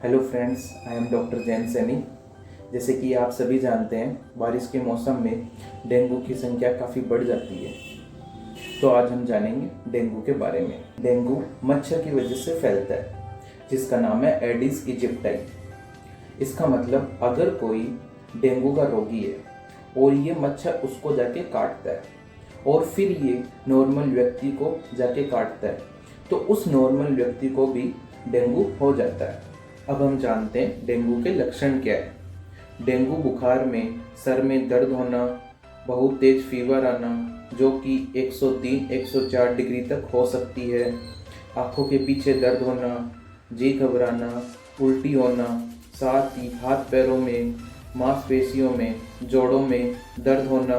Hello friends, I am doctor Jain Saini. जैसे कि आप सभी जानते हैं, बारिश के मौसम में डेंगू की संख्या काफ़ी बढ़ जाती है। तो आज हम जानेंगे डेंगू के बारे में। डेंगू मच्छर की वजह से फैलता है, जिसका नाम है एडिस इजिप्टाई। इसका मतलब अगर कोई डेंगू का रोगी है और ये मच्छर उसको जाके काटता है और फिर ये नॉर्मल व्यक्ति को जाके काटता है, तो उस नॉर्मल व्यक्ति को भी डेंगू हो जाता है। अब हम जानते हैं डेंगू के लक्षण क्या है। डेंगू बुखार में सर में दर्द होना, बहुत तेज फीवर आना जो कि 103-104 डिग्री तक हो सकती है, आंखों के पीछे दर्द होना, जी घबराना, उल्टी होना, साथ ही हाथ पैरों में, मांसपेशियों में, जोड़ों में दर्द होना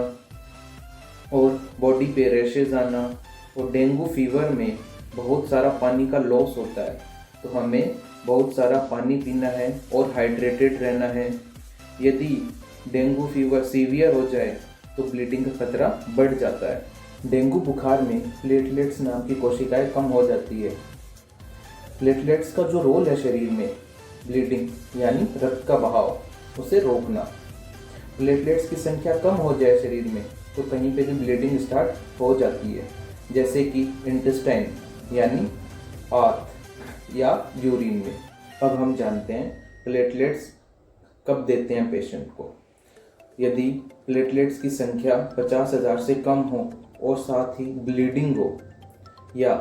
और बॉडी पे रैशेज आना। और डेंगू फीवर में बहुत सारा पानी का लॉस होता है, तो हमें बहुत सारा पानी पीना है और हाइड्रेटेड रहना है। यदि डेंगू फीवर सीवियर हो जाए तो ब्लीडिंग का खतरा बढ़ जाता है। डेंगू बुखार में प्लेटलेट्स नाम की कोशिकाएं कम हो जाती है। प्लेटलेट्स का जो रोल है शरीर में ब्लीडिंग यानी रक्त का बहाव उसे रोकना। प्लेटलेट्स की संख्या कम हो जाए शरीर में तो कहीं पे भी ब्लीडिंग स्टार्ट हो जाती है, जैसे कि इंटेस्टाइन यानी आंत या यूरिन में। अब हम जानते हैं प्लेटलेट्स कब देते हैं पेशेंट को। यदि प्लेटलेट्स की संख्या 50,000 से कम हो और साथ ही ब्लीडिंग हो, या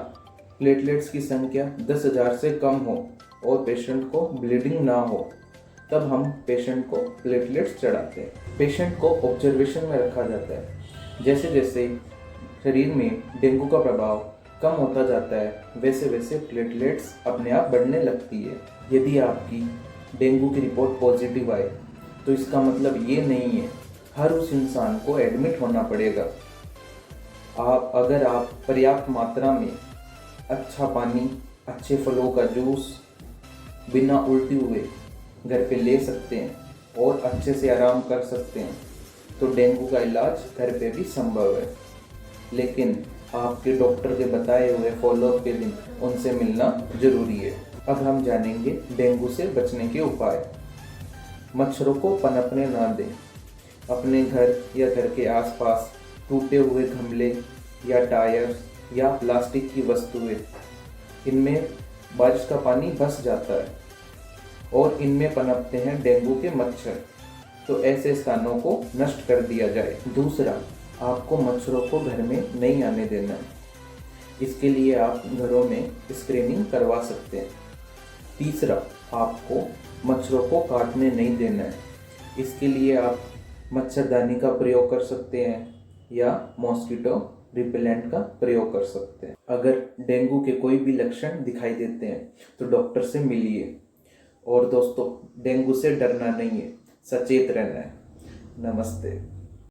प्लेटलेट्स की संख्या 10,000 से कम हो और पेशेंट को ब्लीडिंग ना हो, तब हम पेशेंट को प्लेटलेट्स चढ़ाते हैं। पेशेंट को ऑब्जर्वेशन में रखा जाता है। जैसे जैसे शरीर में डेंगू का प्रभाव कम होता जाता है, वैसे वैसे प्लेटलेट्स अपने आप बढ़ने लगती है। यदि आपकी डेंगू की रिपोर्ट पॉजिटिव आए तो इसका मतलब ये नहीं है हर उस इंसान को एडमिट होना पड़ेगा। अगर आप पर्याप्त मात्रा में अच्छा पानी, अच्छे फलों का जूस बिना उल्टी हुए घर पे ले सकते हैं और अच्छे से आराम कर सकते हैं, तो डेंगू का इलाज घर पे भी संभव है। लेकिन आपके डॉक्टर के बताए हुए फॉलोअप के दिन उनसे मिलना जरूरी है। अब हम जानेंगे डेंगू से बचने के उपाय। मच्छरों को पनपने ना दें। अपने घर या घर के आसपास टूटे हुए गमले या टायर या प्लास्टिक की वस्तुएं, इनमें बारिश का पानी बस जाता है और इनमें पनपते हैं डेंगू के मच्छर, तो ऐसे स्थानों को नष्ट कर दिया जाए। दूसरा, आपको मच्छरों को घर में नहीं आने देना है। इसके लिए आप घरों में स्क्रीनिंग करवा सकते हैं। तीसरा, आपको मच्छरों को काटने नहीं देना है। इसके लिए आप मच्छरदानी का प्रयोग कर सकते हैं या मॉस्किटो रिपेलेंट का प्रयोग कर सकते हैं। अगर डेंगू के कोई भी लक्षण दिखाई देते हैं तो डॉक्टर से मिलिए। और दोस्तों, डेंगू से डरना नहीं है, सचेत रहना है। नमस्ते।